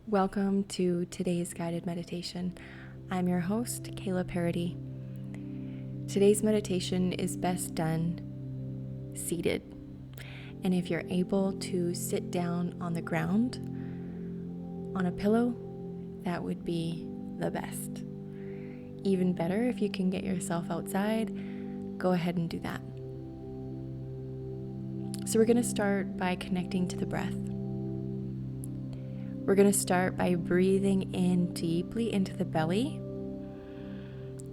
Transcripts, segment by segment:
Welcome to today's guided meditation. I'm your host, Kayla Paradis. Today's meditation is best done seated. And if you're able to sit down on the ground, on a pillow, that would be the best. Even better, if you can get yourself outside, go ahead and do that. So we're going to start by connecting to the breath. We're going to start by breathing in deeply into the belly,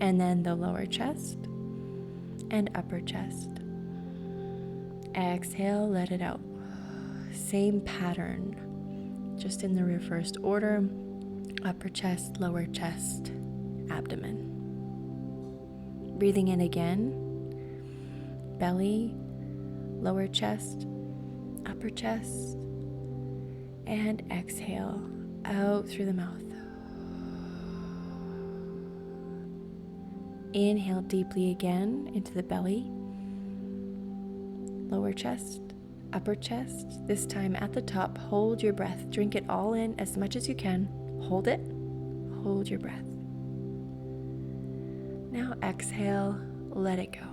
and then the lower chest and upper chest. Exhale, let it out. Same pattern, just in the reversed order. Upper chest, lower chest, abdomen. Breathing in again, belly, lower chest, upper chest, and exhale out through the mouth. Inhale deeply again into the belly, lower chest, upper chest. This time at the top, hold your breath. Drink it all in as much as you can. Hold it. Hold your breath. Now exhale, let it go.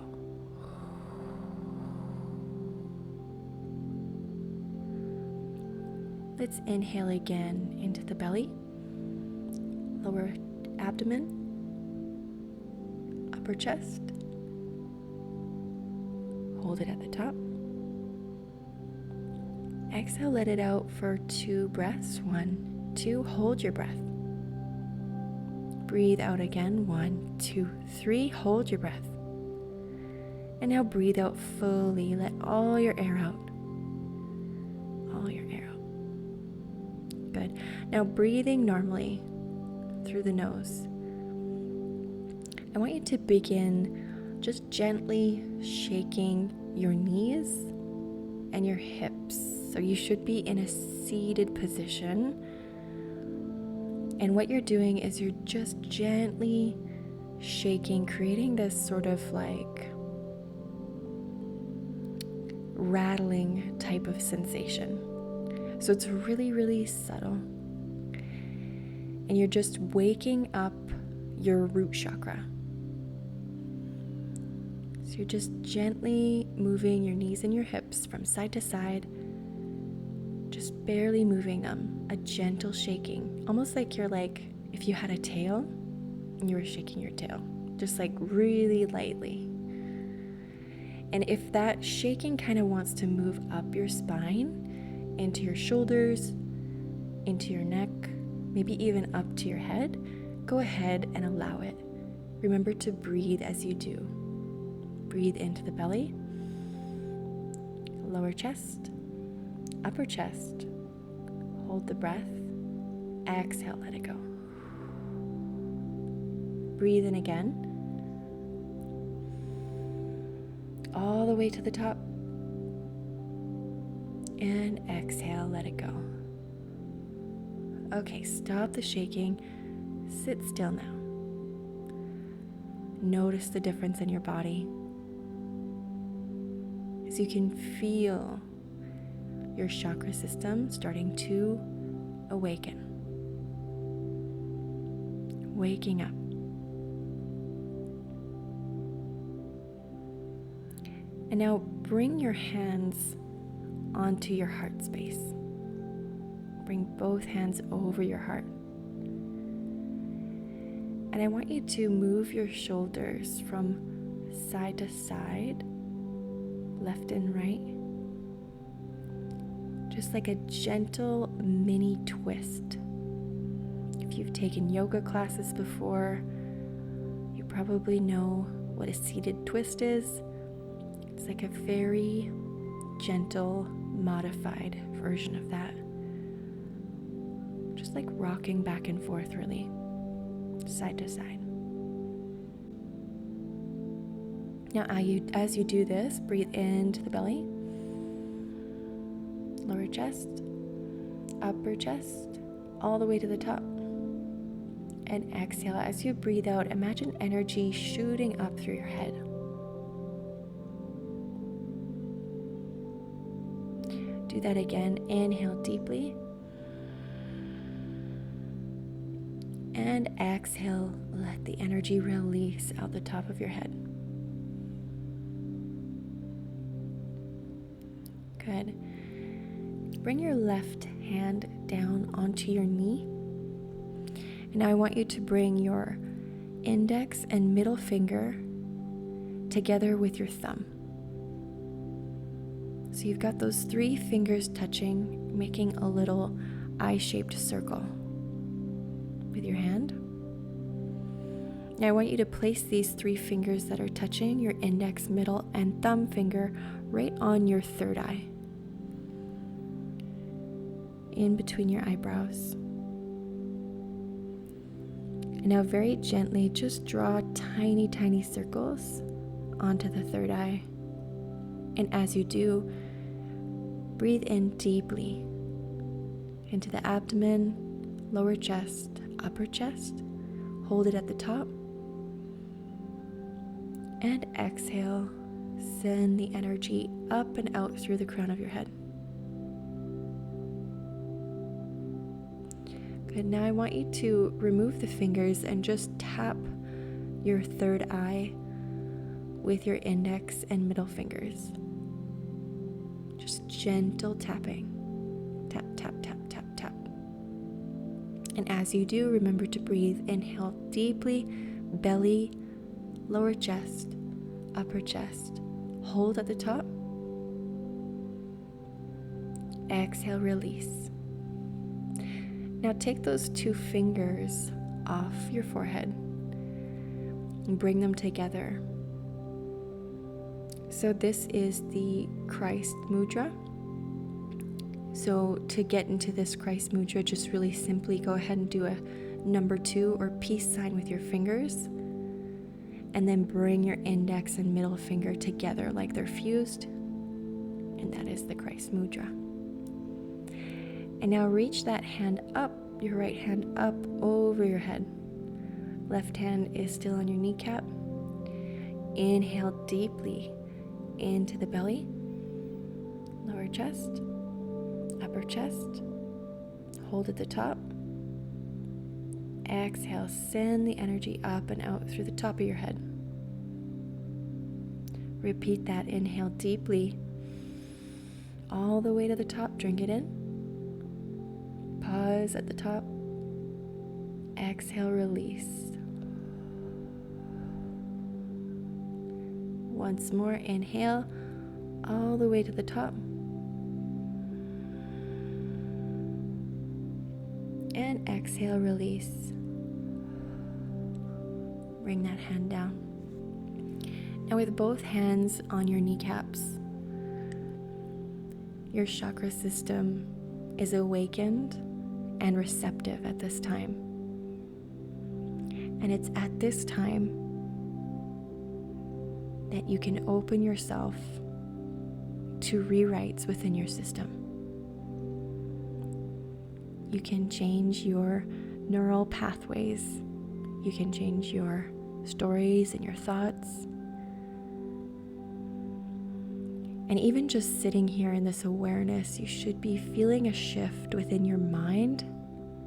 Let's inhale again into the belly, lower abdomen, upper chest. Hold it at the top. Exhale, let it out for 2 breaths. 1, 2, hold your breath. Breathe out again. 1, 2, 3, hold your breath. And now breathe out fully. Let all your air out. All your air out. Good. Now breathing normally through the nose. I want you to begin just gently shaking your knees and your hips. So you should be in a seated position. And what you're doing is you're just gently shaking, creating this sort of like rattling type of sensation. So it's really, really subtle. And you're just waking up your root chakra. So you're just gently moving your knees and your hips from side to side, just barely moving them, a gentle shaking, almost like you're like if you had a tail and you were shaking your tail, just like really lightly. And if that shaking kind of wants to move up your spine, into your shoulders, into your neck, maybe even up to your head, go ahead and allow it. Remember to breathe as you do. Breathe into the belly, lower chest, upper chest. Hold the breath. Exhale, let it go. Breathe in again. All the way to the top. And exhale, let it go. Okay, stop the shaking. Sit still now. Notice the difference in your body as you can feel your chakra system starting to awaken. Waking up. And now bring your hands onto your heart space. Bring both hands over your heart. And I want you to move your shoulders from side to side, left and right. Just like a gentle mini twist. If you've taken yoga classes before, you probably know what a seated twist is. It's like a very gentle, modified version of that. Just like rocking back and forth, really, side to side. Now, as you do this, breathe into the belly, lower chest, upper chest, all the way to the top. And exhale. As you breathe out, imagine energy shooting up through your head. Do that again. Inhale deeply. And exhale, let the energy release out the top of your head. Good. Bring your left hand down onto your knee. And now I want you to bring your index and middle finger together with your thumb. So you've got those 3 fingers touching, making a little eye-shaped circle with your hand. Now I want you to place these 3 fingers that are touching, your index, middle, and thumb finger, right on your third eye, in between your eyebrows. And now very gently, just draw tiny, tiny circles onto the third eye. And as you do, breathe in deeply into the abdomen, lower chest, upper chest. Hold it at the top. And exhale, send the energy up and out through the crown of your head. Good. Now I want you to remove the fingers and just tap your third eye with your index and middle fingers. Just gentle tapping. Tap, tap, tap, tap, tap. And as you do, remember to breathe. Inhale deeply, belly, lower chest, upper chest. Hold at the top. Exhale, release. Now take those 2 fingers off your forehead and bring them together. So this is the Christ mudra. So to get into this Christ mudra, just really simply go ahead and do a number 2 or peace sign with your fingers, and then bring your index and middle finger together like they're fused, and that is the Christ mudra. And now reach that hand up, your right hand up over your head. Left hand is still on your kneecap. Inhale deeply into the belly, lower chest, upper chest. Hold at the top. Exhale, send the energy up and out through the top of your head. Repeat that. Inhale deeply all the way to the top. Drink it in. Pause at the top. Exhale, release. Once more, inhale all the way to the top. And exhale, release. Bring that hand down. Now with both hands on your kneecaps, your chakra system is awakened and receptive at this time. And it's at this time that you can open yourself to rewrites within your system. You can change your neural pathways. You can change your stories and your thoughts. And even just sitting here in this awareness, you should be feeling a shift within your mind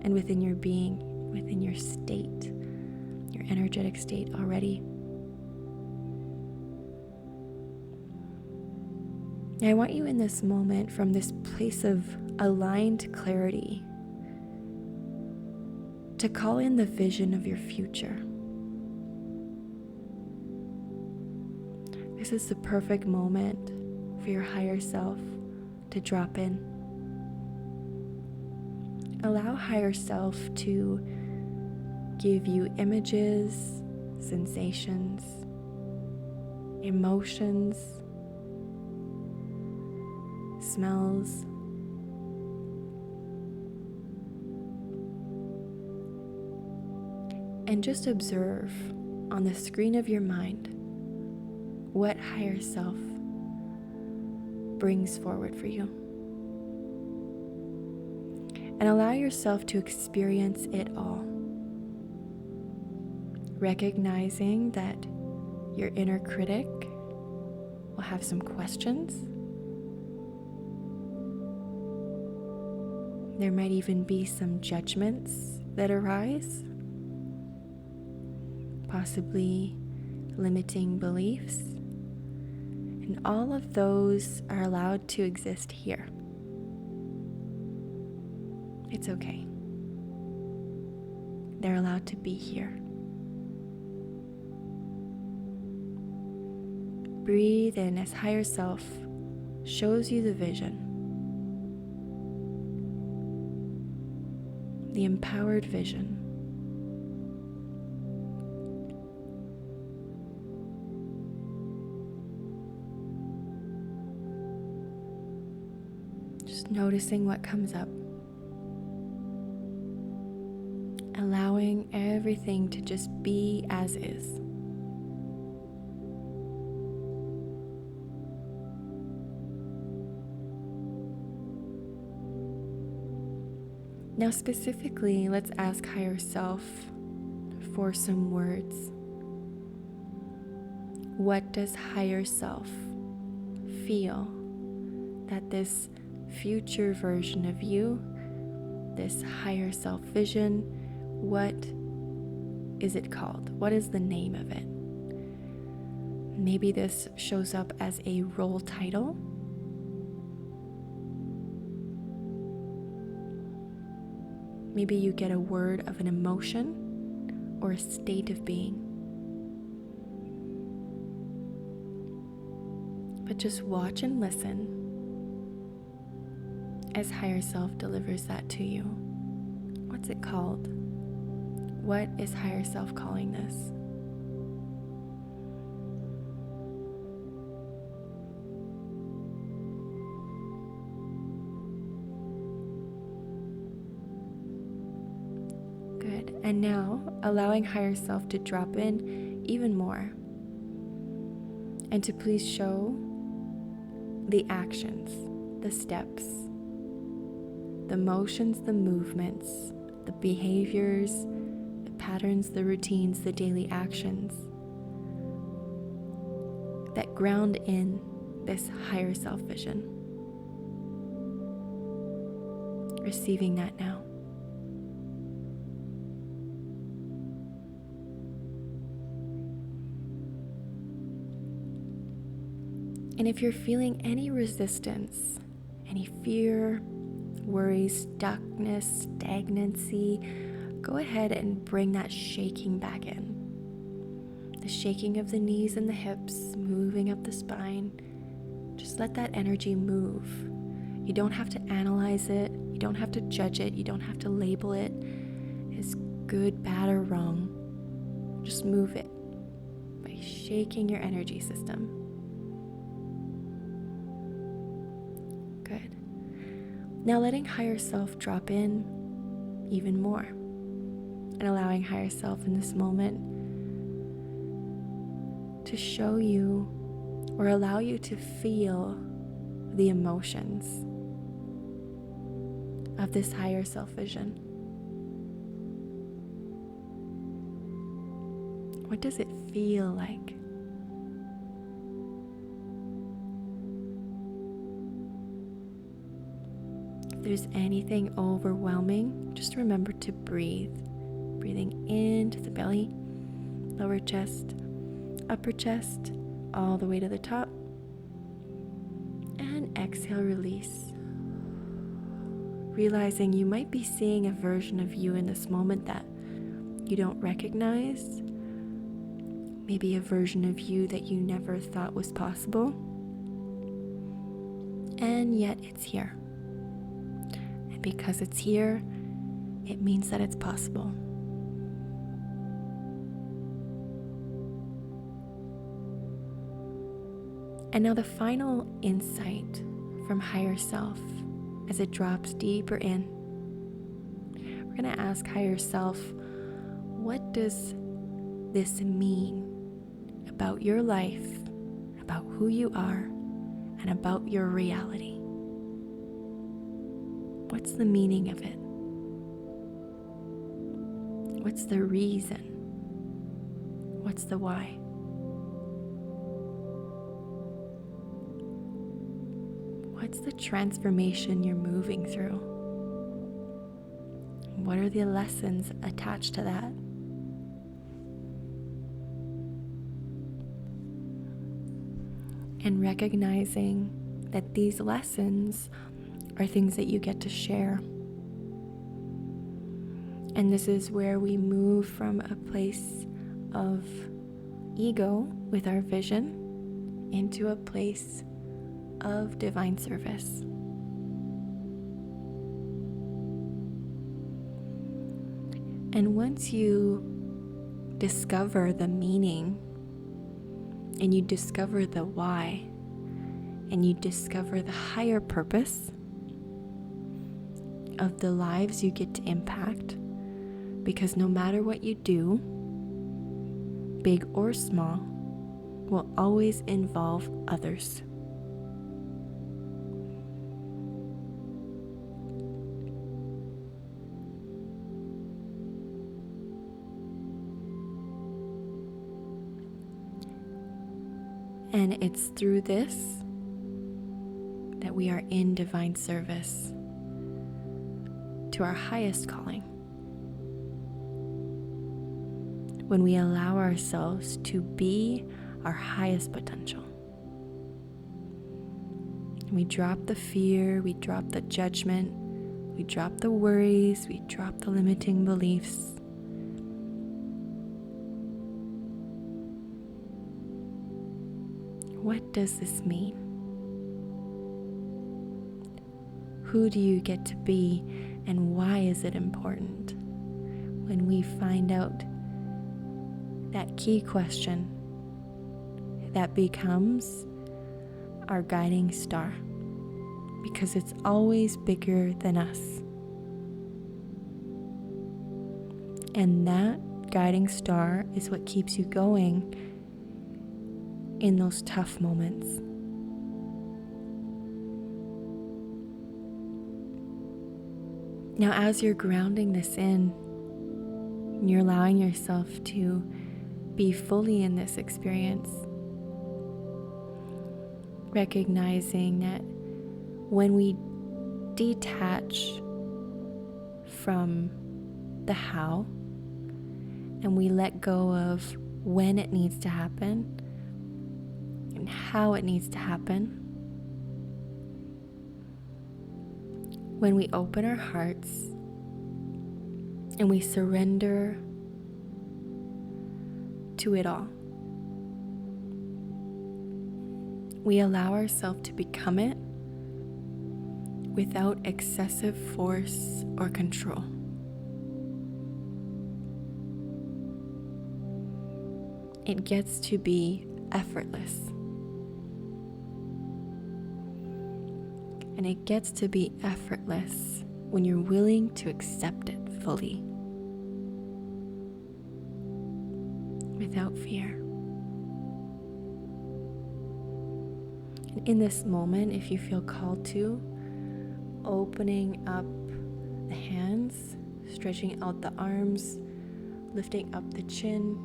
and within your being, within your state, your energetic state already. And I want you in this moment, from this place of aligned clarity, to call in the vision of your future. This is the perfect moment for your higher self to drop in. Allow higher self to give you images, sensations, emotions, smells, and just observe on the screen of your mind what higher self brings forward for you. And allow yourself to experience it all, recognizing that your inner critic will have some questions. There might even be some judgments that arise. possibly limiting beliefs, and all of those are allowed to exist here. It's okay. They're allowed to be here. Breathe in as higher self shows you the vision, the empowered vision. Just noticing what comes up, allowing everything to just be as is. Now specifically, let's ask higher self for some words. What does higher self feel that this future version of you, this higher self vision, what is it called? What is the name of it? Maybe this shows up as a role title. Maybe you get a word of an emotion or a state of being. But just watch and listen as higher self delivers that to you. What's it called? What is higher self calling this? Good. And now, allowing higher self to drop in even more. And to please show the actions, the steps, the motions, the movements, the behaviors, the patterns, the routines, the daily actions that ground in this higher self vision. Receiving that now. And if you're feeling any resistance, any fear, worry, stuckness, stagnancy, go ahead and bring that shaking back in. The shaking of the knees and the hips, moving up the spine. Just let that energy move. You don't have to analyze it. You don't have to judge it. You don't have to label it as good, bad, or wrong. Just move it by shaking your energy system. Good. Now letting higher self drop in even more and allowing higher self in this moment to show you or allow you to feel the emotions of this higher self vision. What does it feel like? If there's anything overwhelming, just remember to breathe. Breathing into the belly, lower chest, upper chest, all the way to the top. And exhale, release. Realizing you might be seeing a version of you in this moment that you don't recognize. Maybe a version of you that you never thought was possible. And yet it's here. And because it's here, it means that it's possible. And now the final insight from higher self as it drops deeper in. We're going to ask higher self, what does this mean about your life, about who you are, and about your reality? What's the meaning of it? What's the reason? What's the why? What's the transformation you're moving through? What are the lessons attached to that? and recognizing that these lessons are things that you get to share. And this is where we move from a place of ego with our vision into a place of divine service. And once you discover the meaning, and you discover the why, and you discover the higher purpose of the lives you get to impact, because no matter what you do, big or small, will always involve others. And it's through this that we are in divine service to our highest calling. When we allow ourselves to be our highest potential. We drop the fear, we drop the judgment, we drop the worries, we drop the limiting beliefs. What does this mean? Who do you get to be, and why is it important? When we find out that key question, that becomes our guiding star, because it's always bigger than us. And that guiding star is what keeps you going in those tough moments. Now, as you're grounding this in, and you're allowing yourself to be fully in this experience, recognizing that when we detach from the how and we let go of when it needs to happen and how it needs to happen, when we open our hearts and we surrender to it all, we allow ourselves to become it without excessive force or control. It gets to be effortless. And it gets to be effortless when you're willing to accept it fully, without fear. And in this moment, if you feel called to, opening up the hands, stretching out the arms, lifting up the chin,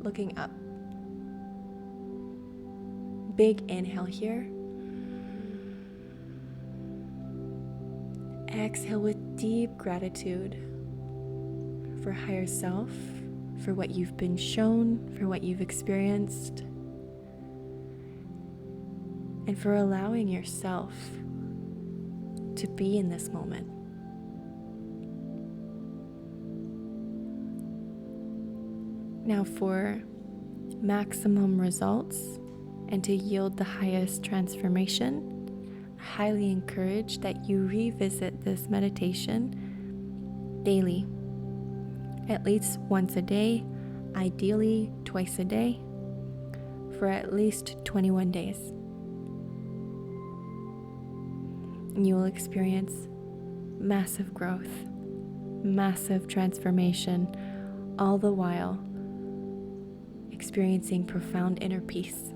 looking up. Big inhale here. Exhale with deep gratitude for higher self, for what you've been shown, for what you've experienced, and for allowing yourself to be in this moment. Now, for maximum results and to yield the highest transformation, I highly encourage that you revisit this meditation daily, at least once a day, ideally twice a day, for at least 21 days. And you will experience massive growth, massive transformation, all the while experiencing profound inner peace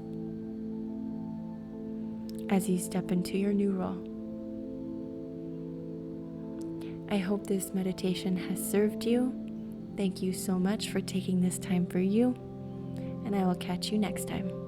as you step into your new role. I hope this meditation has served you. Thank you so much for taking this time for you, and I will catch you next time.